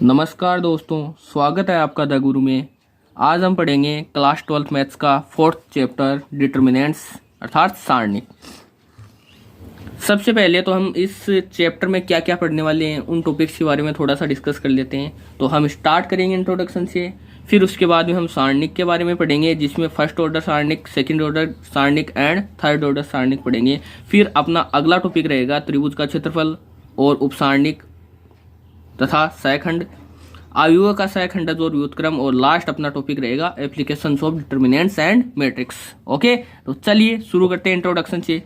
नमस्कार दोस्तों, स्वागत है आपका द गुरु में। आज हम पढ़ेंगे क्लास 12th मैथ्स का 4th चैप्टर डिटर्मिनेंट्स अर्थात सारणिक। सबसे पहले तो हम इस चैप्टर में क्या क्या पढ़ने वाले हैं उन टॉपिक्स के बारे में थोड़ा सा डिस्कस कर लेते हैं। तो हम स्टार्ट करेंगे इंट्रोडक्शन से, फिर उसके बाद में हम सारणिक के बारे में पढ़ेंगे जिसमें फर्स्ट ऑर्डर सारणिक, सेकंड ऑर्डर सारणिक एंड थर्ड ऑर्डर सारणिक पढ़ेंगे। फिर अपना अगला टॉपिक रहेगा त्रिभुज का क्षेत्रफल और उपसारणिक तथा सहखंड, अवयवों का सहखंडज और व्युत्क्रम, और लास्ट अपना टॉपिक रहेगा applications of determinants and matrix. Okay, तो चलिए शुरू करते हैं इंट्रोडक्शन से।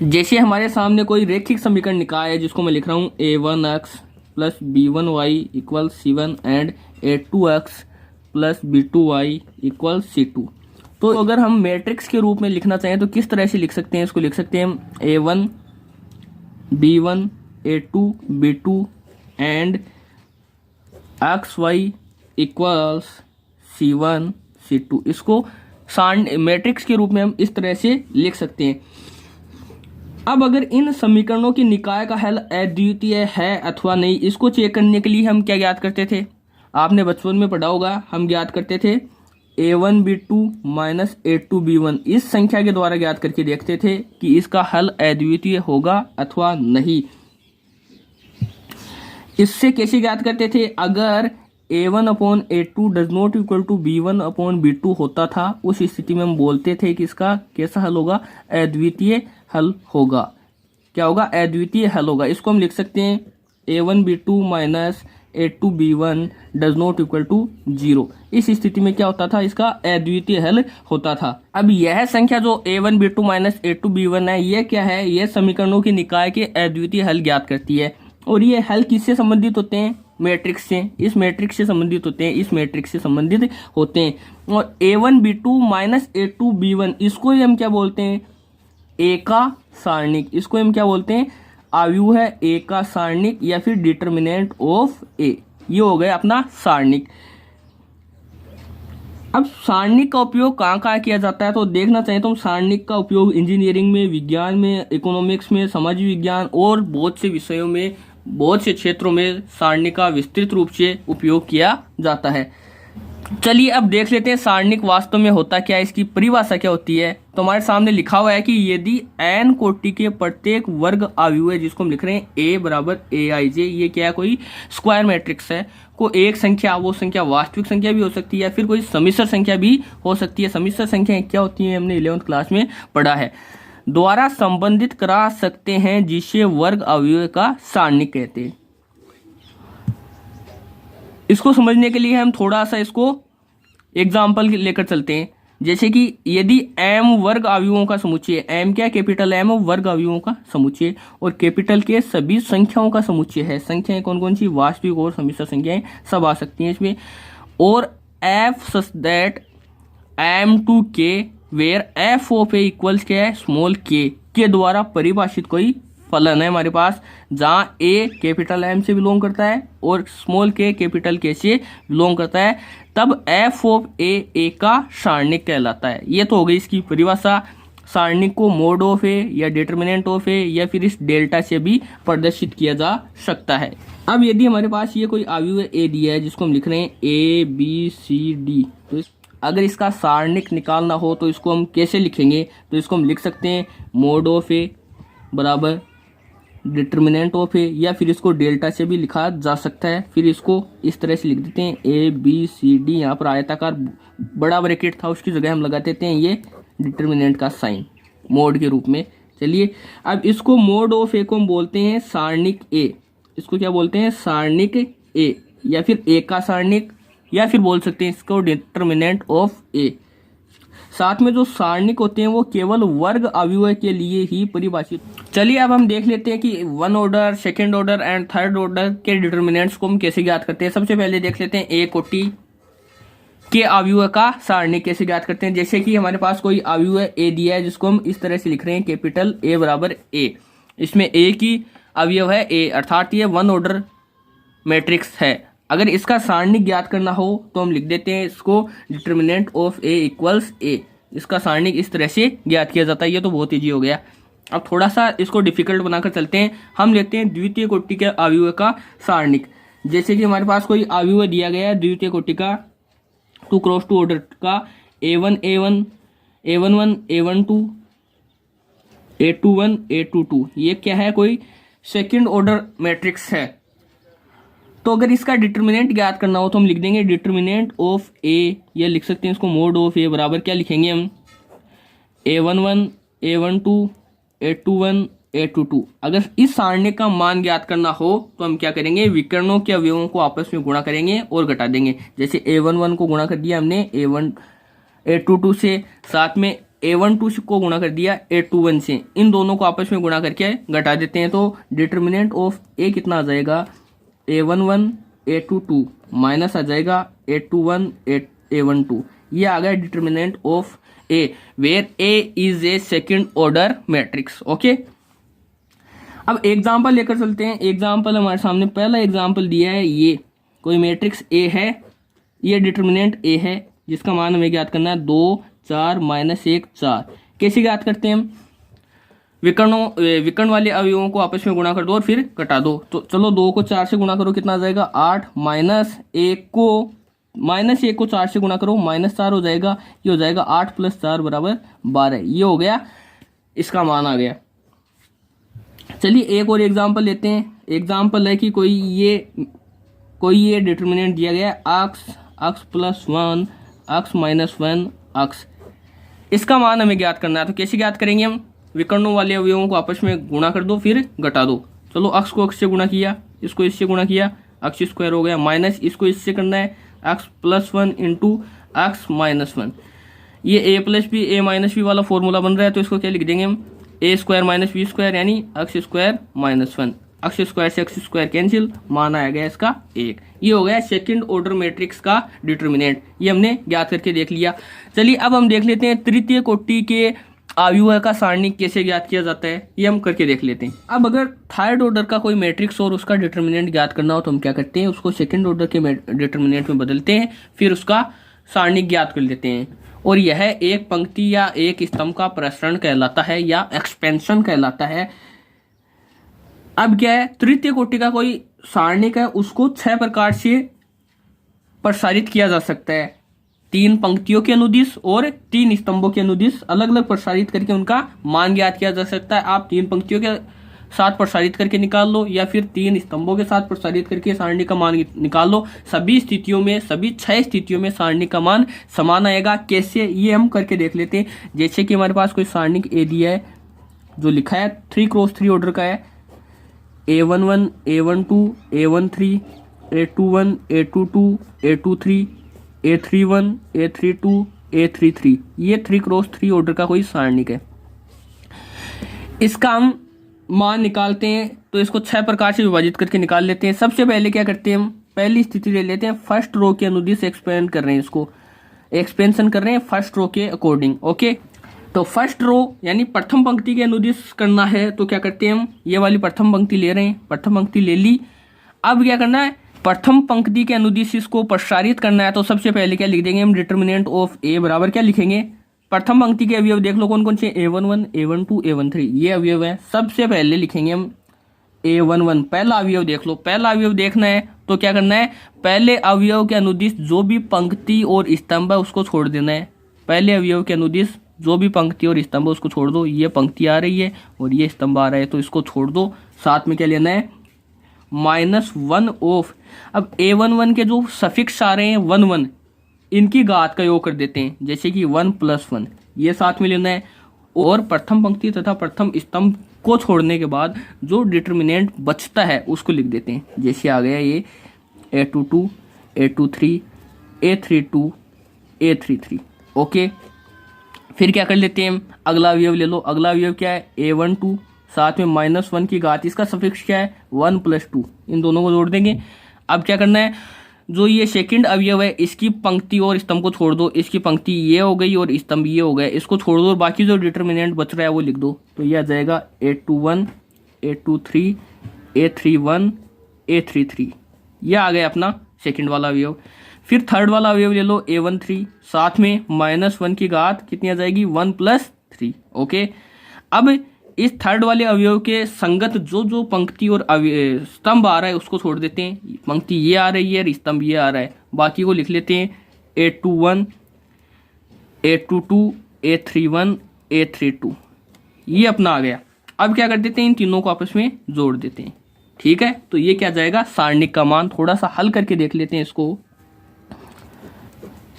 जैसे हमारे सामने कोई रैखिक समीकरण निकाय है जिसको मैं लिख रहा हूँ a1x plus b1y equal c1 and a2x plus b2y equal c2। तो अगर हम मैट्रिक्स के रूप में लिखना चाहें तो किस तरह से लिख सकते हैं? इसको लिख सकते हैं a1 b1 a2 b2 and x Y equals c1 c2। इसको मैट्रिक्स के रूप में हम इस तरह से लिख सकते हैं। अब अगर इन समीकरणों की निकाय का हल अद्वितीय है अथवा नहीं, इसको चेक करने के लिए हम क्या ज्ञात करते थे? आपने बचपन में पढ़ा होगा, हम ज्ञात करते थे a1 b2 minus a2 b1। इस संख्या के द्वारा ज्ञात करके देखते थे कि इसका हल अद्वितीय होगा अथवा नहीं। इससे कैसे ज्ञात करते थे? अगर a1 upon a2 does not equal to b1 upon b2 होता था, उस स्थिति में हम बोलते थे कि इसका कैसा हल होगा? अद्वितीय हल होगा। क्या होगा? अद्वितीय हल होगा। इसको हम लिख सकते हैं a1 b2 minus a2 b1 does not equal to 0। इस स्थिति में क्या होता था? इसका अद्वितीय हल होता था। अब यह संख्या जो a1 b2 minus a2 b1 है, यह क्या है? यह समीकरणों की निकाय के अद्वितीय हल ज्ञात करती है। और ये हल किससे संबंधित होते हैं? मैट्रिक्स से। इस मैट्रिक्स से संबंधित होते हैं, इस मैट्रिक्स से संबंधित होते हैं। और a1 b2 minus a2 b1, इसको ही हम क्या बोलते हैं? ए का सारणिक। इसको हम क्या बोलते हैं? अवयव है ए का सारणिक या फिर डिटर्मिनेंट ऑफ ए। ये हो गया अपना सारणिक। अब सारणिक का उपयोग कहाँ कहाँ किया जाता है? तो देखना चाहिए तो सारणिक का उपयोग इंजीनियरिंग में, विज्ञान में, इकोनॉमिक्स में, समाज विज्ञान और बहुत से विषयों में, बहुत से क्षेत्रों में सारणिक का विस्तृत रूप से उपयोग किया जाता है। चलिए अब देख लेते हैं सारणिक वास्तव में होता क्या है, इसकी परिभाषा क्या होती है। तो हमारे सामने लिखा हुआ है कि यदि n कोटि के प्रत्येक वर्ग अवयव है, जिसको हम लिख रहे हैं a बराबर aij, ये क्या है? कोई स्क्वायर मैट्रिक्स है। को एक संख्या, वो संख्या वास्तविक संख्या भी हो सकती है या फिर कोई सम्मिश्र संख्या भी हो सकती है। सम्मिश्र संख्या क्या होती है? हमने 11th क्लास में पढ़ा है। द्वारा संबंधित करा सकते हैं जिसे वर्ग अवयव का सारणिक कहते हैं। इसको समझने के लिए हम थोड़ा सा इसको एग्जाम्पल लेकर चलते हैं। जैसे कि यदि m वर्ग अवयवों का समुच्चय, m क्या? कैपिटल M वर्ग अवयवों का समुच्चय और कैपिटल के सभी संख्याओं का समुच्चय है। संख्याएं कौन कौन सी? वास्तविक और सम्मिश्र संख्याएं सब आ सकती हैं इसमें। और f such that m to k where f of a equals क्या है? स्मॉल k के द्वारा परिभाषित कोई फलन है हमारे पास, जहां a कैपिटल M से बिलोंग करता है और स्मॉल k कैपिटल K से बिलोंग करता है, तब f ऑफ a का सारणिक कहलाता है। ये तो हो गई इसकी परिभाषा। सारणिक को मोड ऑफ a या डिटर्मिनेंट ऑफ a या फिर इस डेल्टा से भी प्रदर्शित किया जा सकता है। अब यदि हमारे पास ये कोई अवयव a दिया है जिसको हम लिख रहे हैं a b c d, तो अगर इसका सारणिक निकालना हो तो इसको हम कैसे लिखेंगे? तो इसको हम लिख सकते हैं मोड ऑफ a बराबर डिटर्मिनेंट ऑफ ए, या फिर इसको डेल्टा से भी लिखा जा सकता है। फिर इसको इस तरह से लिख देते हैं ए बी सी डी। यहाँ पर आयताकार बड़ा ब्रैकेट था, उसकी जगह हम लगा देते हैं ये डिटर्मिनेंट का साइन मोड के रूप में। चलिए अब इसको मोड ऑफ ए को हम बोलते हैं सारणिक ए। इसको क्या बोलते हैं? सारणिक ए या फिर ए का सारणिक, या फिर बोल सकते हैं इसको डिटर्मिनेंट ऑफ ए। साथ में जो सारणिक होते हैं वो केवल वर्ग अवयव के लिए ही परिभाषित। चलिए अब हम देख लेते हैं कि one order, second order and third order के डिटर्मिनेंट्स को हम कैसे ज्ञात करते हैं। सबसे पहले देख लेते हैं ए कोटि के अवयव का सारणिक कैसे ज्ञात करते हैं। जैसे कि हमारे पास कोई अवयव ए दिया है जिसको हम इस तरह से लिख रहे हैं कैपिटल ए बराबर ए। इसमें ए की अवयव है ए, अर्थात ये वन ऑर्डर मैट्रिक्स है। अगर इसका सारणिक ज्ञात करना हो तो हम लिख देते हैं इसको determinant of A equals a. इसका सारणिक इस तरह से ज्ञात किया जाता है। ये तो बहुत ईजी हो गया। अब थोड़ा सा इसको डिफिकल्ट बनाकर चलते हैं। हम लेते हैं द्वितीय कोटि के अवयव का सारणिक। जैसे कि हमारे पास कोई अवयव दिया गया है द्वितीय कोटि का 2 क्रॉस 2 ऑर्डर का A1 A1 A11 A12 A21 A22, ये क्या है, कोई सेकंड ऑर्डर मैट्रिक्स है। तो अगर इसका डिटर्मिनेंट ज्ञात करना हो तो हम लिख देंगे डिटर्मिनेंट ऑफ ए, या लिख सकते हैं इसको मोड ऑफ ए बराबर क्या लिखेंगे हम, A11 A12 A21 A22। अगर इस सारणी का मान ज्ञात करना हो तो हम क्या करेंगे, विकर्णों के अवयवों को आपस में गुणा करेंगे और घटा देंगे। जैसे A11 को गुणा कर दिया हमने A22 से, साथ में A12 को गुणा कर दिया A21 से, इन दोनों को आपस में गुणा करके घटा देते हैं। तो डिटर्मिनेंट ऑफ ए कितना आ जाएगा, A11 A22 माइनस आ जाएगा A21 A12। ये आ गया determinant of A where A is a second order matrix. Okay, अब एग्जाम्पल लेकर चलते हैं। एग्जाम्पल हमारे सामने पहला एग्जाम्पल दिया है, ये कोई मैट्रिक्स ए है, ये डिटर्मिनेंट ए है जिसका मान हमें ज्ञात करना है 2 4 -1 4। कैसे ज्ञात करते हैं हम, विकर्ण वाले अवयवों को आपस में गुणा कर दो और फिर घटा दो। तो चलो 2 को 4 से गुणा करो, कितना आ जाएगा 8, -1 को 4 से गुणा करो -4 हो जाएगा, ये हो जाएगा 8 + 4 = 12। ये हो गया, इसका मान आ गया। चलिए एक और एग्जाम्पल लेते हैं। एग्जाम्पल है कि कोई ये डिटर्मिनेंट दिया गया है x + 1 x - 1 x। इसका मान हमें ज्ञात करना है। तो कैसे ज्ञात करेंगे हम, विकर्णों वाले अवयवों को आपस में गुणा कर दो फिर घटा दो। चलो x को x से गुणा किया, इसको इससे गुणा किया, x² हो गया, माइनस इसको इससे करना है x + 1 × x - 1। ये a + b a - b वाला फॉर्मूला बन रहा है, तो इसको क्या लिख देंगे हम, a² - b² यानी x² - 1। x² से x² कैंसिल, मान आया गया इसका 1। ये हो गया सेकंड ऑर्डर मैट्रिक्स का डिटर्मिनेंट, ये हमने ज्ञात करके देख लिया। चलिए अब हम देख लेते हैं तृतीय कोटि के अवयव का सारणी कैसे ज्ञात किया जाता है, ये हम करके देख लेते हैं। अब अगर थर्ड ऑर्डर का कोई मैट्रिक्स और उसका डिटर्मिनेंट ज्ञात करना हो तो हम क्या करते हैं, उसको सेकंड ऑर्डर के डिटर्मिनेंट में बदलते हैं, फिर उसका सारणी ज्ञात कर लेते हैं। और यह एक पंक्ति या एक स्तंभ का प्रसरण कहलाता है या एक्सपेंशन कहलाता है। अब क्या है, तृतीय कोटि का कोई सारणी का उसको 6 प्रकार से प्रसारित किया जा सकता है। 3 पंक्तियों के अनुदिश और 3 स्तंभों के अनुदिश अलग अलग प्रसारित करके उनका मान ज्ञात किया जा सकता है। आप 3 पंक्तियों के साथ प्रसारित करके निकाल लो या फिर 3 स्तंभों के साथ प्रसारित करके सारणी का मान निकाल लो। सभी स्थितियों में, सभी 6 स्थितियों में सारणी का मान समान आएगा। कैसे, ये हम करके देख लेते हैं। जैसे कि हमारे पास कोई सारणी ए दिया है जो लिखा है 3 क्रॉस 3 ऑर्डर का है, A11 A12 A13 A21 A22 A23 A31 A32 A33, ये 3 क्रॉस 3 ऑर्डर का कोई सारणिक है। इसका हम मान निकालते हैं तो इसको 6 प्रकार से विभाजित करके निकाल लेते हैं। सबसे पहले क्या करते हैं, हम पहली स्थिति ले लेते हैं, फर्स्ट रो के अनुदिश एक्सपेंड कर रहे हैं, इसको एक्सपेंशन कर रहे हैं फर्स्ट रो के अकॉर्डिंग। ओके, तो फर्स्ट रो यानी प्रथम पंक्ति के अनुदिश करना है तो क्या करते हैं हम, ये वाली प्रथम पंक्ति ले रहे हैं, प्रथम पंक्ति ले ली। अब क्या करना है, प्रथम पंक्ति के अनुदिश इसको प्रसारित करना है। तो सबसे पहले क्या लिख देंगे हम, डिटर्मिनेंट ऑफ ए बराबर क्या लिखेंगे, प्रथम पंक्ति के अवयव देख लो कौन कौन से, A11 A12 A13, ये अवयव है। सबसे पहले लिखेंगे हम A11, पहला अवयव देख लो। पहला अवयव देखना है तो क्या करना है, पहले अवयव के अनुदिश जो भी पंक्ति और स्तंभ है उसको छोड़ देना है। पहले अवयव के अनुदिश जो भी पंक्ति और स्तंभ है उसको छोड़ दो। ये पंक्ति आ रही है और ये स्तंभ आ रहा है तो इसको छोड़ दो। साथ में क्या लेना है, -1 ऑफ, अब A11 के जो सफिक्स आ रहे हैं 1 1, इनकी घात का योग कर देते हैं। जैसे कि 1 + 1, ये साथ में लेना है। और प्रथम पंक्ति तथा प्रथम स्तंभ को छोड़ने के बाद जो डिटर्मिनेंट बचता है उसको लिख देते हैं। जैसे आ गया ये A22 A23 A32 A33। Okay, फिर क्या कर लेते हैं हम, अगला अवयव ले लो। अगला अवयव क्या है, A12, साथ में -1 की घात, इसका सफिक्स क्या है 1 + 2, इन दोनों को जोड़ देंगे। अब क्या करना है, जो ये सेकंड अवयव है इसकी पंक्ति और स्तंभ को छोड़ दो। इसकी पंक्ति ये हो गई और स्तंभ ये हो गया, इसको छोड़ दो और बाकी जो डिटर्मिनेंट बच रहा है वो लिख दो। तो ये आ जाएगा A21 A23 A31 A33, ये आ गया अपना सेकंड वाला अवयव। फिर थर्ड वाला अवयव ले लो A13, साथ में -1 की घात कितनी आ जाएगी 1 + 3। ओके, अब इस थर्ड वाले अवयव के संगत जो जो पंक्ति और स्तंभ आ रहा है उसको छोड़ देते हैं। पंक्ति ये आ रही है और स्तंभ ये आ रहा है, बाकी को लिख लेते हैं A21 A22 A31 A32। ये अपना आ गया। अब क्या कर देते हैं, इन तीनों को आपस में जोड़ देते हैं। ठीक है, तो ये क्या जाएगा, सारणिक का मान। थोड़ा सा हल करके देख लेते हैं इसको।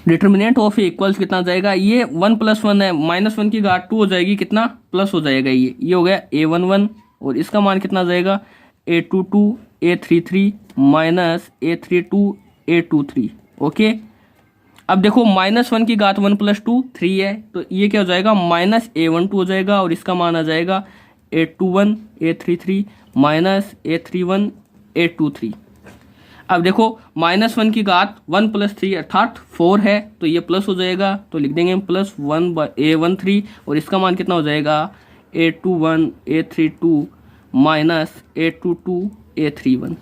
डिटर्मिनेंट ऑफ ए इक्वल्स कितना जाएगा, ये 1 + 1 है, -1 की घात 2 हो जाएगी, कितना प्लस हो जाएगा, ये हो गया A11 और इसका मान कितना जाएगा A22 A33 minus A32 A23। Okay, अब देखो -1 की घात 1 + 2 3 है, तो ये क्या हो जाएगा -A12 हो जाएगा और इसका मान आ जाएगा A21 A33 minus A31 A23। अब देखो -1 की घात 1 + 3 अर्थात 4 है, तो ये प्लस हो जाएगा, तो लिख देंगे +1 A13 और इसका मान कितना हो जाएगा A21 A32 minus A22 A31।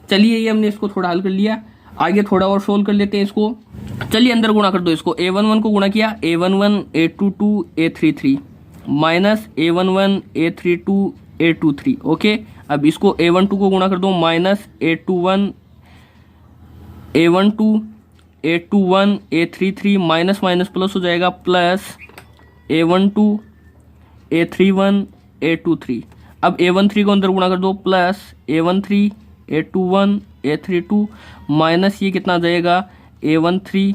चलिए, ये हमने इसको थोड़ा हल कर लिया। आगे थोड़ा और सोल्व कर लेते हैं इसको। चलिए अंदर गुणा कर दो इसको। A11 को गुणा किया A11 A22 A33 minus A11 A32 A23। Okay, अब इसको A12 को गुणा कर दो minus A21 A21 A33 minus minus plus हो जाएगा प्लस A12 A31 A23। अब A13 को अंदर गुणा कर दो plus A13 A21 A32 minus ये कितना आ जाएगा A13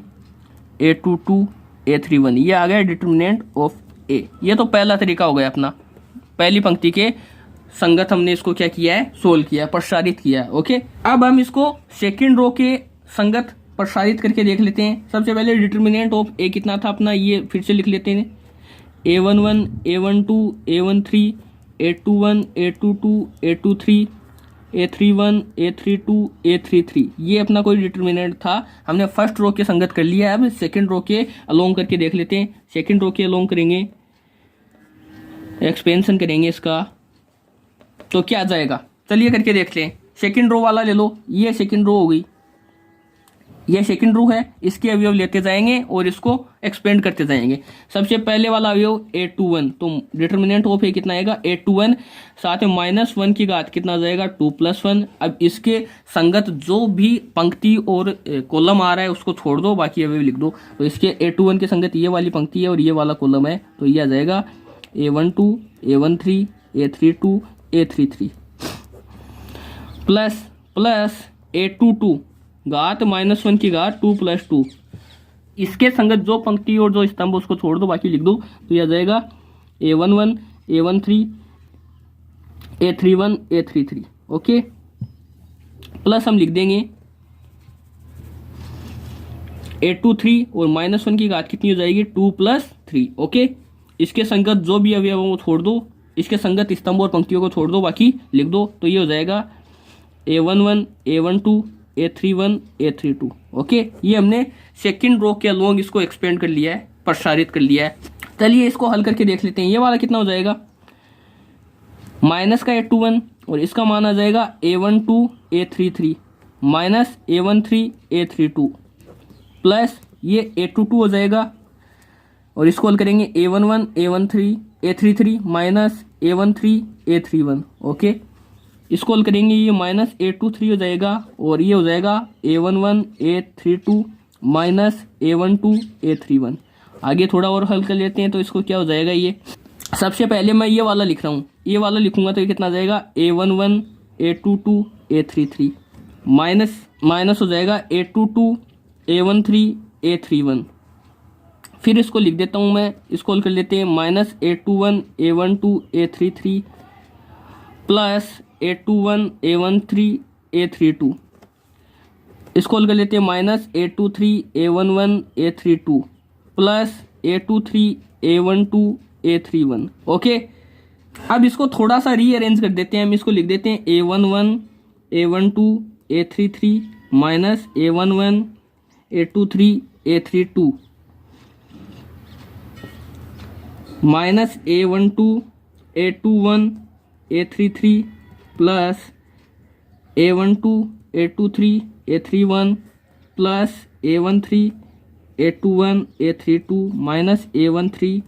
A22 A31। ये आ गया डिटर्मिनेंट ऑफ A। ये तो पहला तरीका हो गया अपना, पहली पंक्ति के संगत हमने इसको क्या किया है, सोल्व किया, प्रसारित किया है। ओके, अब हम इसको सेकंड रो के संगत प्रसारित करके देख लेते हैं। सबसे पहले डिटर्मिनेंट ऑफ A कितना था अपना, ये फिर से लिख लेते हैं। A11 A12 A13 A21 A22 A23 A31 A32 A33, ये अपना कोई डिटर्मिनेंट था। हमने फर्स्ट रो के संगत कर लिया है। अब सेकंड रो के अलोंग करके देख लेते हैं। सेकंड रो के अलोंग करेंगे, एक्सपेंशन करेंगे इसका, तो क्या आ जाएगा, चलिए करके देख लें। सेकंड रो वाला ले लो, ये सेकंड रो हो गई, ये सेकंड रो है, इसके अवयव लेते जाएंगे और इसको एक्सपेंड करते जाएंगे। सबसे पहले वाला अवयव A21, तो डिटर्मिनेंट ऑफ A कितना आएगा A21, साथ में -1 की घात कितना आ जाएगा 2 + 1। अब इसके संगत जो भी पंक्ति और कॉलम आ रहा है उसको छोड़ दो, बाकी अवयव लिख दो। तो इसके A21 के संगत ये वाली पंक्ति है और ये वाला कॉलम है, तो ये आ जाएगा A12 A13 A32 A33 plus A22 घात -1 की घात 2 + 2। इसके संगत जो पंक्ति और जो स्तंभ उसको छोड़ दो, बाकी लिख दो, तो यह आ जाएगा A11 A13 A31 A33। Okay, plus हम लिख देंगे A23 और -1 की घात कितनी हो जाएगी 2 + 3। ओके, इसके संगत जो भी अवयव वो छोड़ दो, इसके संगत स्तंभ और पंक्तियों को छोड़ दो, बाकी लिख दो, तो ये हो जाएगा A11 A12 A31 A32। Okay, ये हमने सेकंड रो के अलोंग इसको एक्सपेंड कर लिया है, प्रसारित कर लिया है। चलिए इसको हल करके देख लेते हैं। ये वाला कितना हो जाएगा, माइनस का A21 और इसका मान आ जाएगा A12 A33 minus A13 A32 plus ये A22 हो जाएगा और इसको हल करेंगे A11 A13 A33 minus A13 A31। Okay, इसको हल करेंगे, ये -A23 हो जाएगा और ये हो जाएगा A11 A32 minus A12 A31। आगे थोड़ा और हल कर लेते हैं, तो इसको क्या हो जाएगा, ये सबसे पहले मैं ये वाला लिख रहा हूँ, ये वाला लिखूंगा तो ये कितना आ जाएगा A11 A22 A33 माइनस हो जाएगा A22 A13 A31। फिर इसको लिख देता हूँ मैं, इसको हल कर लेते हैं, -A21 A12 A33 plus A21 A13 A32। इसको हल कर लेते हैं, -A23 A11 A32 plus A23 A12 A31। Okay, अब इसको थोड़ा सा रीअरेंज कर देते हैं। हम इसको लिख देते हैं A11 A12 A33 minus A11 A23 A32 minus A12 A21 A33 plus A12 A23 A31 plus A13 A21 A32 minus A13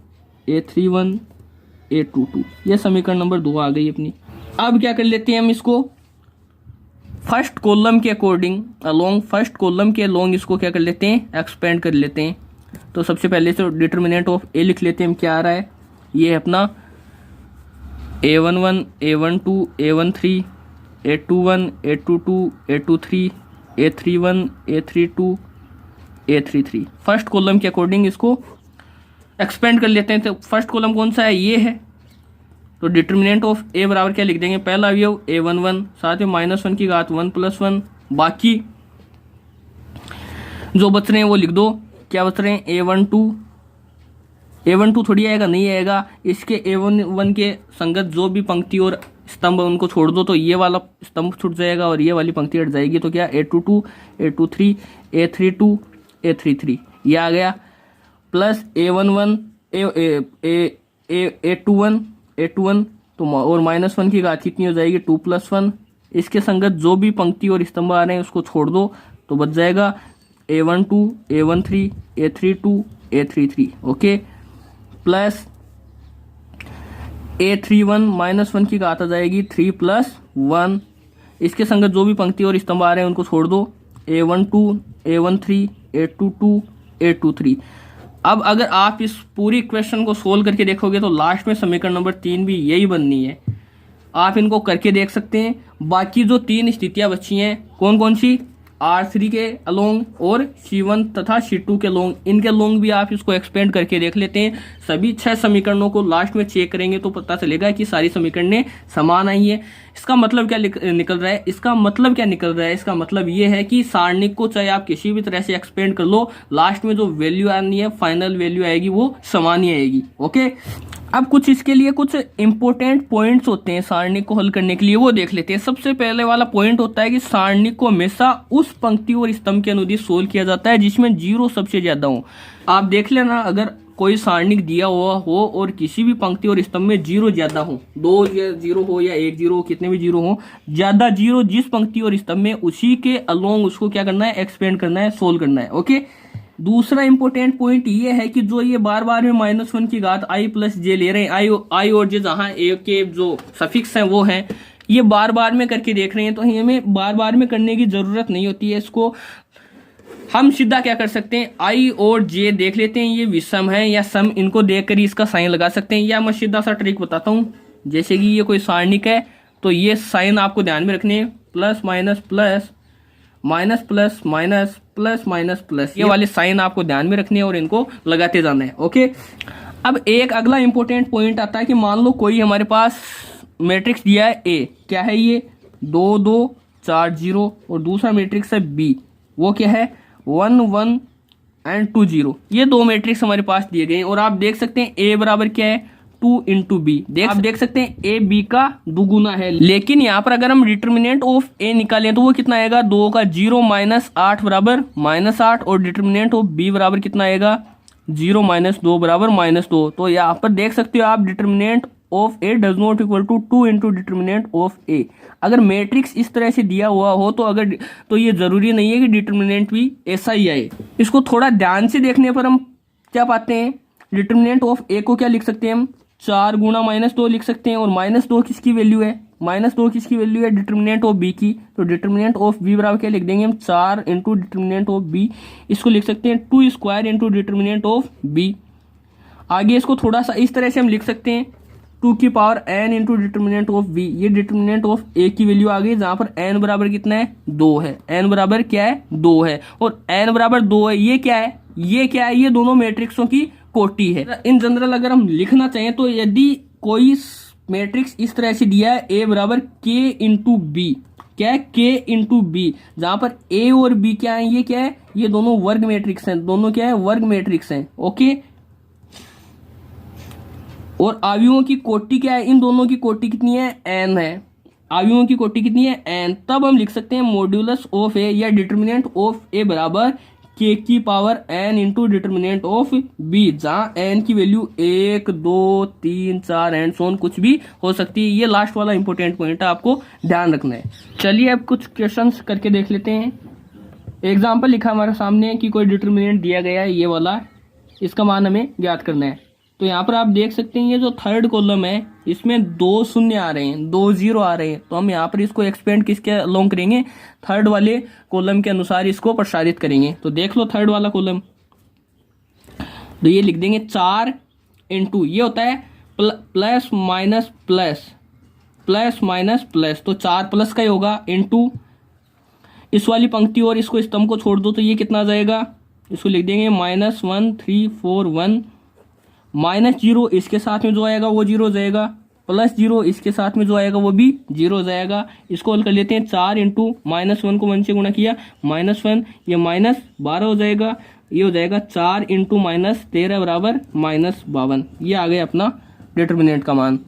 A31 A22। ये समीकरण नंबर 2 आ गई अपनी। अब क्या कर लेते हैं हम इसको फर्स्ट कॉलम के अकॉर्डिंग अलोंग, फर्स्ट कॉलम के अलोंग इसको क्या कर लेते हैं, एक्सपेंड कर लेते हैं। तो सबसे पहले तो डिटर्मिनेंट ऑफ ए लिख लेते हैं हम, क्या आ रहा है, ये है अपना A11 A12 A13 A21 A22 A23 A31 A32 A33। First column के अकॉर्डिंग इसको एक्सपेंड कर लेते हैं। तो फर्स्ट कॉलम कौन सा है, ये है। तो डिटर्मिनेंट ऑफ ए बराबर क्या लिख देंगे, पहला अवयव A11, साथ में -1 की घात 1 + 1, बाकी जो बच रहे हैं वो लिख दो। क्या बच रहे हैं, A12 थोड़ी आएगा, नहीं आएगा। इसके A11 के संगत जो भी पंक्ति और स्तंभ उनको छोड़ दो, तो ये वाला स्तंभ छूट जाएगा और ये वाली पंक्ति हट जाएगी। तो क्या A22 A23 A32 A33 ये आ गया, प्लस A11 A21 A21, तो और -1 की घात कितनी हो जाएगी, 2 + 1। इसके संगत जो भी पंक्ति और स्तंभ आ रहे हैं उसको छोड़ दो, तो बच जाएगा A12 A13 A32 A33, okay. Plus A31 -1 की घात आ जाएगी 3 + 1। इसके संगत जो भी पंक्ति और स्तंभ आ रहे हैं उनको छोड़ दो, A12 A13 A22 A23। अब अगर आप इस पूरी इक्वेशन को सोल्व करके देखोगे तो लास्ट में समीकरण नंबर 3 भी यही बननी है। आप इनको करके देख सकते हैं। बाकी जो 3 स्थितियां बची हैं, कौन कौन सी, R3 के अलोंग और C1 तथा C2 के अलोंग, इनके अलोंग भी आप इसको एक्सपेंड करके देख लेते हैं। सभी 6 समीकरणों को लास्ट में चेक करेंगे तो पता चलेगा कि सारी समीकरणें समान आई है। इसका मतलब क्या निकल रहा है, इसका मतलब क्या निकल रहा है, इसका मतलब ये है कि सारणिक को चाहे आप किसी भी तरह से एक्सपेंड कर लो, लास्ट में जो वैल्यू आनी है, फाइनल वैल्यू आएगी, वो समान ही आएगी, ओके। अब कुछ इसके लिए कुछ इंपॉर्टेंट पॉइंट्स होते हैं सारणिक को हल करने के लिए, वो देख लेते हैं। सबसे पहले वाला पॉइंट होता है कि सारणिक को हमेशा उस पंक्ति और स्तंभ के अनुदिश सोल्व किया जाता है जिसमें 0 सबसे ज्यादा हो। आप देख लेना, अगर कोई सारणिक दिया हुआ हो और किसी भी पंक्ति और स्तंभ में 0 ज्यादा हो, 2 या 0 हो या 1 0 हो, कितने भी 0 हो, ज्यादा 0 जिस पंक्ति और स्तंभ में, उसी के अलोंग उसको क्या करना है, एक्सपेंड करना है, सोल्व करना है, ओके। दूसरा इंपॉर्टेंट पॉइंट ये है कि जो ये बार बार में -1 की घात i + j ले रहे हैं, आई और जे जहां ए के जो सफिक्स हैं वो हैं, ये बार बार में करके देख रहे हैं, तो हमें बार बार में करने की जरूरत नहीं होती है। इसको हम सीधा क्या कर सकते हैं, i और j देख लेते हैं, ये विषम है या सम, इनको देखकर ही इसका साइन लगा सकते हैं। या मैं सीधा सा ट्रिक बताता हूँ, जैसे कि ये कोई सारणिक है तो ये साइन आपको ध्यान में रखने हैं, plus minus plus minus plus minus plus minus plus, ये वाले साइन आपको ध्यान में रखने हैं और इनको लगाते जाना है, ओके। अब एक अगला इंपॉर्टेंट पॉइंट आता है कि मान लो कोई हमारे पास मैट्रिक्स दिया है A, क्या है ये, 2 2 4 0, और दूसरा मैट्रिक्स है B, वो क्या है 1 1 एंड 2 0। ये 2 मैट्रिक्स हमारे पास दिए गए हैं और आप देख सकते हैं A बराबर क्या है, 2 × B। आप देख सकते हैं A B का दुगुना है, लेकिन यहाँ पर अगर हम डिटर्मिनेंट ऑफ A निकालें तो वो कितना आएगा, 2 का 0 -8 बराबर -8, और डिटर्मिनेंट ऑफ B बराबर कितना आएगा, 0 - 2 बराबर -2। तो यहाँ पर देख सकते हो आप, determinant of A does not equal to 2 × determinant of A। अगर मैट्रिक्स इस तरह से दिया हुआ हो तो ये जरूरी नहीं है कि डिटर्मिनेंट भी ऐसा ही आए। इसको थोड़ा ध्यान से देखने पर हम क्या पाते हैं, डिटर्मिनेंट ऑफ A को क्या लिख सकते हैं हम, 4 × -2 लिख सकते हैं, और -2 किसकी वैल्यू है, -2 किसकी वैल्यू है, डिटर्मिनेंट ऑफ B की। तो डिटर्मिनेंट ऑफ B बराबर क्या लिख देंगे हम, 4 × डिटर्मिनेंट ऑफ B। इसको लिख सकते हैं 2² × डिटर्मिनेंट ऑफ B। आगे इसको थोड़ा सा इस तरह से हम लिख सकते हैं, 2 की power n × determinant of B। ये डिटर्मिनेंट ऑफ A की वैल्यू आ गई, जहां पर n बराबर कितना है, 2 है। n बराबर क्या है, 2 है, और n बराबर 2 है। ये क्या है, ये क्या है, ये दोनों मैट्रिक्सों की कोटि है। इन जनरल अगर हम लिखना चाहें तो यदि कोई मैट्रिक्स इस तरह से दिया है, A बराबर K × B, क्या है, K × B, जहां पर A और B क्या है, ये क्या है, ये दोनों वर्ग मैट्रिक्स हैं, दोनों क्या है, वर्ग मैट्रिक्स हैं, ओके। और अवयवों की कोटि क्या है, इन दोनों की कोटि कितनी है, n है। अवयवों की कोटि कितनी है, n। तब हम लिख सकते हैं मॉड्यूलस ऑफ A या डिटर्मिनेंट ऑफ A बराबर K की power n × determinant of B, जहां n की वैल्यू 1 2 3 4 एंड सोन कुछ भी हो सकती है। ये लास्ट वाला इंपॉर्टेंट पॉइंट है, आपको ध्यान रखना है। चलिए अब कुछ क्वेश्चंस करके देख लेते हैं। एग्जाम्पल लिखा हमारे सामने कि कोई डिटर्मिनेंट दिया गया है, ये वाला, इसका मान हमें ज्ञात करना है। तो यहाँ पर आप देख सकते हैं ये जो थर्ड कॉलम है इसमें 2 शून्य आ रहे हैं, 2 जीरो आ रहे हैं, तो हम यहाँ पर इसको एक्सपेंड किसके अलोंग करेंगे, थर्ड वाले कॉलम के अनुसार इसको प्रसारित करेंगे। तो देख लो थर्ड वाला कॉलम, तो ये लिख देंगे 4 इंटू, ये होता है plus minus plus, plus minus plus, तो 4 प्लस का ही होगा, इंटू इस वाली पंक्ति और इसको स्तंभ को छोड़ दो तो ये कितना आ जाएगा, इसको लिख देंगे -1 3 4 1, -0 इसके साथ में जो आएगा वो 0 हो जाएगा, +0 इसके साथ में जो आएगा वो भी 0 हो जाएगा। इसको हल कर लेते हैं, 4 इंटू -1 को 1 से गुणा किया -1, ये -12 हो जाएगा, ये हो जाएगा 4 इंटू -13 बराबर -52। ये आ गया अपना डिटर्मिनेंट का मान।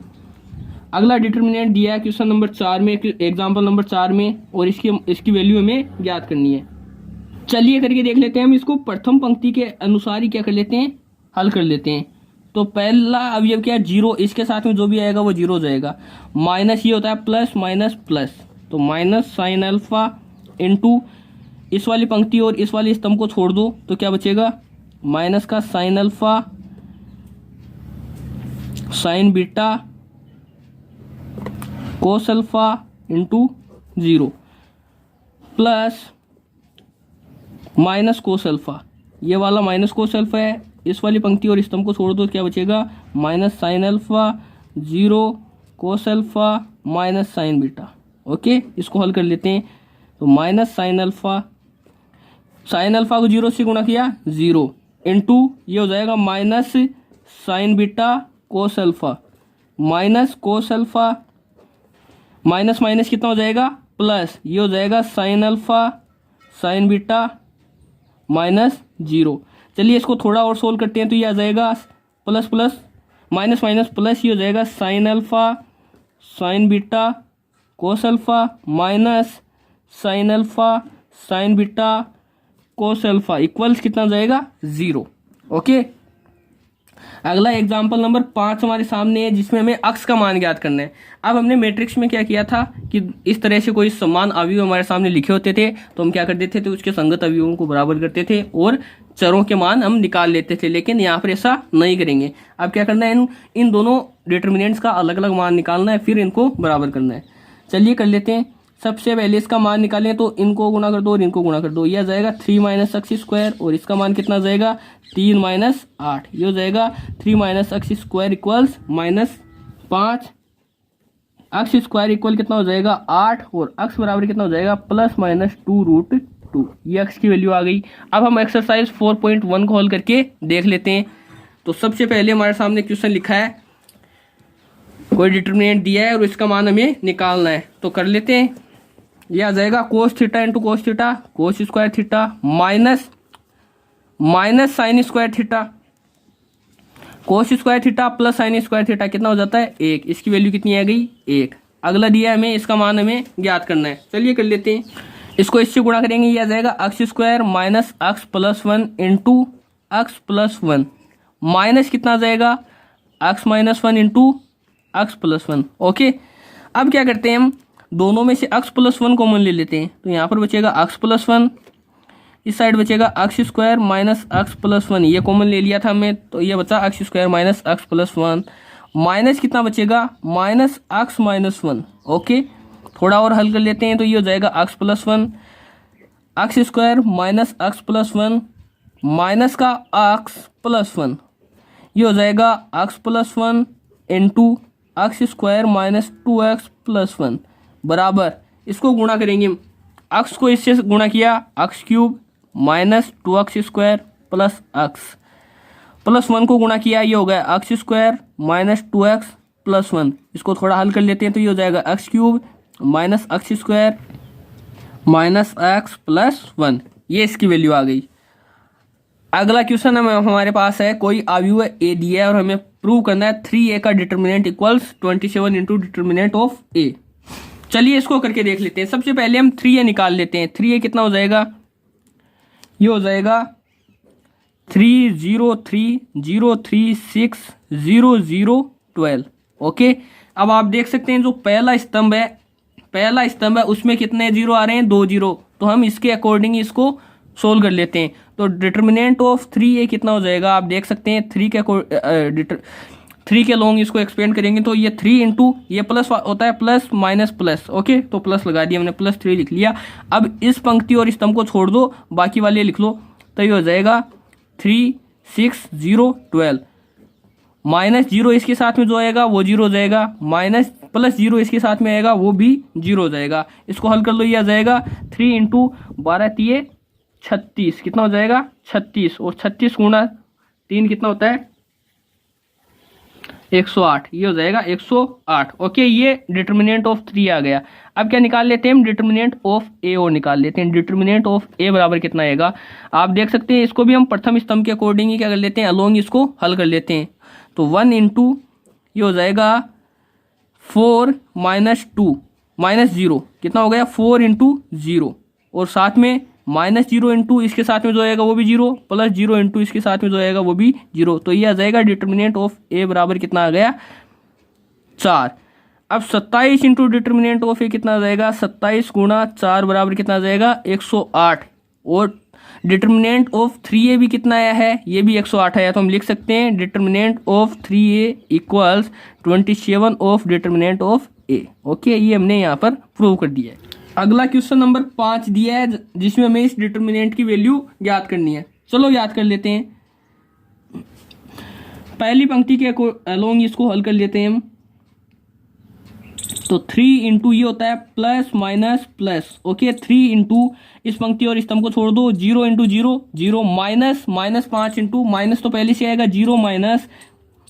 अगला डिटर्मिनेंट दिया है क्वेश्चन नंबर 4 में, एग्जाम्पल नंबर 4 में, और इसकी वैल्यू हमें ज्ञात करनी है। चलिए करके देख लेते हैं हम इसको, प्रथम पंक्ति के अनुसार ही क्या कर लेते हैं, हल कर लेते हैं। तो पहला अवयव क्या है, 0, इसके साथ में जो भी आएगा वो 0 हो जाएगा, माइनस ये होता है प्लस माइनस प्लस, तो माइनस साइन अल्फा इंटू इस वाली पंक्ति और इस वाली स्तंभ को छोड़ दो तो क्या बचेगा, माइनस का sine alpha sign beta cos alpha into 0 plus minus cos alpha, ये वाला माइनस कोस अल्फा है, इस वाली पंक्ति और स्तंभ को छोड़ दो तो क्या बचेगा, minus sine alpha 0 cos alpha minus sign beta. Okay, इसको हल कर लेते हैं। तो माइनस साइन अल्फा को 0 से गुणा किया 0 इंटू ये हो जाएगा minus sign beta cos alpha, minus cos alpha, minus minus कितना हो जाएगा प्लस, ये हो जाएगा साइन अल्फा साइन बीटा -0। चलिए इसको थोड़ा और सोल्व करते हैं तो ये आ जाएगा plus plus minus minus plus, ये हो जाएगा sine alpha sign beta cos alpha minus sine alpha sign beta cos alpha equals कितना हो जाएगा 0। ओके, अगला एग्जाम्पल नंबर 5 हमारे सामने है जिसमें हमें अक्स का मान ज्ञात करना है। अब हमने मैट्रिक्स में क्या किया था कि इस तरह से कोई समान अवयव हमारे सामने लिखे होते थे तो हम क्या कर देते थे, उसके संगत अवयवों को बराबर करते थे और चरों के मान हम निकाल लेते थे, लेकिन यहाँ पर ऐसा नहीं करेंगे। अब क्या करना है, इन दोनों डिटर्मिनेंट्स का अलग अलग मान निकालना है, फिर इनको बराबर करना है। चलिए कर लेते हैं। सबसे पहले इसका मान निकालें तो इनको गुणा कर दो और इनको गुणा कर दो, यह जाएगा 3 - x स्क्वायर, और इसका मान कितना जाएगा 3 - 8, ये हो जाएगा 3 - x square equals -5, x square equal कितना हो जाएगा 8, और x बराबर कितना हो जाएगा +-2√2। ये x की वैल्यू आ गई। अब हम एक्सरसाइज 4.1 को हल करके देख लेते हैं। तो सबसे पहले हमारे सामने क्वेश्चन लिखा है, कोई डिटर्मिनेंट दिया है और इसका मान हमें निकालना है, तो कर लेते हैं। ये आ जाएगा cos theta into cos theta, cos square theta minus sine square theta, cos square theta plus sine square theta कितना हो जाता है 1, इसकी वैल्यू कितनी आ गई 1। अगला दिया है हमें, इसका मान हमें ज्ञात करना है। चलिए कर लेते हैं, इसको इससे गुणा करेंगे, ये आ जाएगा x square minus x plus 1 into x plus 1, minus कितना आ जाएगा x minus 1 into x plus 1। Okay, अब क्या करते हैं, हम दोनों में से x प्लस 1 कॉमन ले लेते हैं, तो यहाँ पर बचेगा x प्लस 1, इस साइड बचेगा x square minus x plus 1, ये कॉमन ले लिया था हमने, तो ये बचा x square minus x plus 1, minus कितना बचेगा माइनस x माइनस 1। ओके, थोड़ा और हल कर लेते हैं, तो ये हो जाएगा x plus 1, x square minus x plus 1 minus का x प्लस 1, ये हो जाएगा x plus 1 into x square minus 2x plus 1 बराबर, इसको गुणा करेंगे, x को इससे गुणा किया x cube minus 2x square plus x plus 1 को गुणा किया, ये हो गया x square minus 2x plus 1। इसको थोड़ा हल कर लेते हैं, तो ये हो जाएगा x cube minus x square minus x plus 1, ये इसकी वैल्यू आ गई। अगला क्वेश्चन हमारे पास है, कोई अवयव a दिया है और हमें प्रूव करना है 3a का determinant equals 27 into determinant of a। चलिए इसको करके देख लेते हैं। सबसे पहले हम 3a निकाल लेते हैं। 3a कितना हो जाएगा, ये हो जाएगा 303,036,0012। ओके, अब आप देख सकते हैं जो पहला स्तंभ है उसमें कितने जीरो आ रहे हैं 2 जीरो, तो हम इसके अकॉर्डिंग इसको सोल्व कर लेते हैं। तो डिटर्मिनेंट ऑफ 3a कितना हो जाएगा, आप देख सकते हैं 3 के लॉन्ग इसको एक्सपेंड करेंगे तो ये 3 इंटू ये प्लस होता है प्लस माइनस प्लस, ओके तो प्लस लगा दिया हमने, +3 लिख लिया। अब इस पंक्ति और स्तंभ को छोड़ दो, बाकी वाले लिख लो, तो ये हो जाएगा 3 6 0 12, -0 इसके साथ में जो आएगा वो 0 हो जाएगा, +0 इसके साथ में आएगा वो भी 0 हो जाएगा। इसको हल कर लो, ये आ जाएगा 3 इंटू 12 3 36, कितना हो जाएगा 36, और 36 गुणा 3 कितना होता है 108, ये हो जाएगा 108। ओके, ये डिटर्मिनेंट ऑफ 3 आ गया। अब क्या निकाल लेते हैं हम, डिटर्मिनेंट ऑफ ए और निकाल लेते हैं। डिटर्मिनेंट ऑफ ए बराबर कितना आएगा, आप देख सकते हैं इसको भी हम प्रथम स्तंभ के अकॉर्डिंग ही क्या कर लेते हैं, अलोंग इसको हल कर लेते हैं। तो 1 इंटू ये हो जाएगा 4 -2 -0, कितना हो गया 4 इंटू 0, और साथ में -0 इंटू इसके साथ में जो आएगा वो भी 0, +0 इंटू इसके साथ में जो आएगा वो भी 0। तो ये आ जाएगा डिटर्मिनेंट ऑफ ए बराबर कितना आ गया 4। अब 27 इंटू डिटर्मिनेंट ऑफ ए कितना आ जाएगा, 27 गुणा 4 बराबर कितना आ जाएगा 108, और डिटर्मिनेंट ऑफ 3a भी कितना आया है, ये भी 108 आया। तो हम लिख सकते हैं determinant of 3a equals 27 of determinant of A. Okay, ये हमने यहाँ पर प्रूव कर दिया है। अगला क्वेश्चन नंबर 5 दिया है जिसमें हमें इस डिटर्मिनेंट की वैल्यू ज्ञात करनी है। चलो याद कर लेते हैं, पहली पंक्ति के अलोंग इसको हल कर लेते हैं हम। तो 3 इंटू ये होता है plus minus plus, okay 3 into इस पंक्ति और स्तंभ को छोड़ दो, 0 इंटू 0 0, -5 इंटू माइनस तो पहले से आएगा 0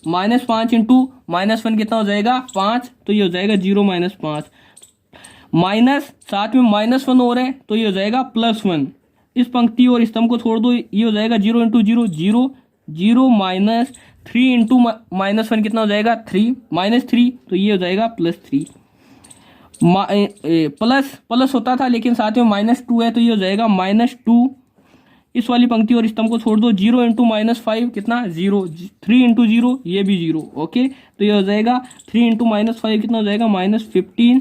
-5 इंटू -1 कितना हो जाएगा 5, तो ये हो जाएगा 0 -5, माइनस साथ में -1 हो रहा है तो ये हो जाएगा +1, इस पंक्ति और स्तंभ को छोड़ दो, ये हो जाएगा 0 इंटू 0 0 0 -3 इंटू -1 कितना हो जाएगा 3 -3, तो ये हो जाएगा +3, प्लस होता था लेकिन साथ में -2 है तो ये हो जाएगा -2, इस वाली पंक्ति और स्तंभ को छोड़ दो, 0 इंटू -5 कितना 0, 3 इंटू 0 ये भी 0, ओके तो ये हो जाएगा 3 इंटू -5 कितना हो जाएगा -15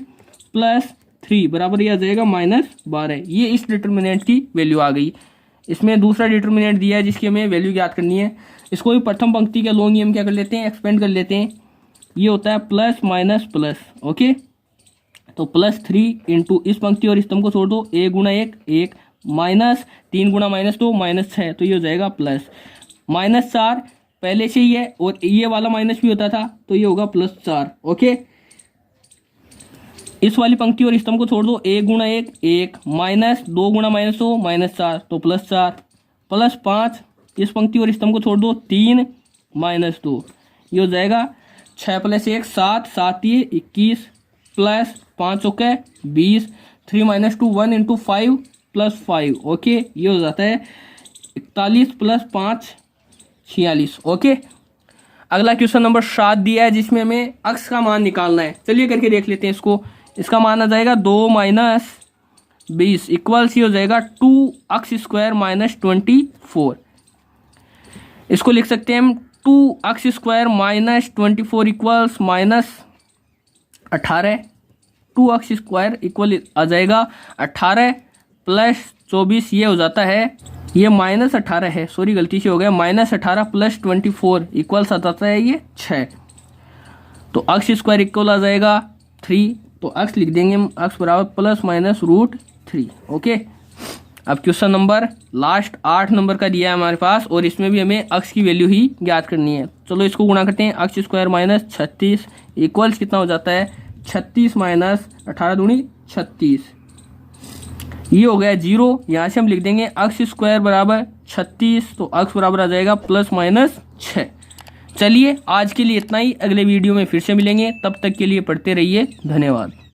+3 बराबर ये आ जाएगा -12। ये इस डिटर्मिनेंट की वैल्यू आ गई। इसमें दूसरा डिटर्मिनेंट दिया है जिसकी हमें वैल्यू ज्ञात करनी है। इसको भी प्रथम पंक्ति के अलोंग हम क्या कर लेते हैं, एक्सपेंड कर लेते हैं। ये होता है प्लस माइनस प्लस, ओके तो +3 इंटू इस पंक्ति और स्तंभ को छोड़ दो, 1 गुणा 1 1, -3 गुणा -2 -6, तो ये हो जाएगा प्लस, -4 पहले से ही है और ये वाला माइनस भी होता था तो ये होगा +4, ओके इस वाली पंक्ति और स्तंभ को छोड़ दो, 1 गुणा 1 1, -2 गुणा -2 -4, तो +4, +5 इस पंक्ति और स्तंभ को छोड़ दो, 3 -2, ये हो जाएगा 6 + 1 7 7 ये 21 प्लस 5 चौके 20, 3 -2 1 इंटू 5 +5, ओके ये हो जाता है 41 + 5 46, ओके। अगला क्वेश्चन नंबर 7 दिया है जिसमें हमें अक्स का मान निकालना है। चलिए करके देख लेते हैं इसको। इसका मान आ जाएगा 2 - 20 इक्वल्स ये हो जाएगा 2x² - 24। इसको लिख सकते हैं हम 2x² - 24 इक्वल्स -18, 2x² इक्वल आ जाएगा 18 + 24, ये हो जाता है, ये -18 है, सॉरी गलती से हो गया, -18 + 24 इक्वल्स आ जाता है ये 6, तो x² इक्वल आ जाएगा 3, तो x लिख देंगे हम, x बराबर ±√3, ओके। अब क्वेश्चन नंबर लास्ट 8 नंबर का दिया है हमारे पास और इसमें भी हमें x की वैल्यू ही ज्ञात करनी है। चलो इसको गुणा करते हैं, x² - 36 इक्वल्स कितना हो जाता है 36 - 18 दूनी 36, ये हो गया 0, यहाँ से हम लिख देंगे x² बराबर 36, तो x बराबर आ जाएगा ±6। चलिए आज के लिए इतना ही, अगले वीडियो में फिर से मिलेंगे, तब तक के लिए पढ़ते रहिए, धन्यवाद।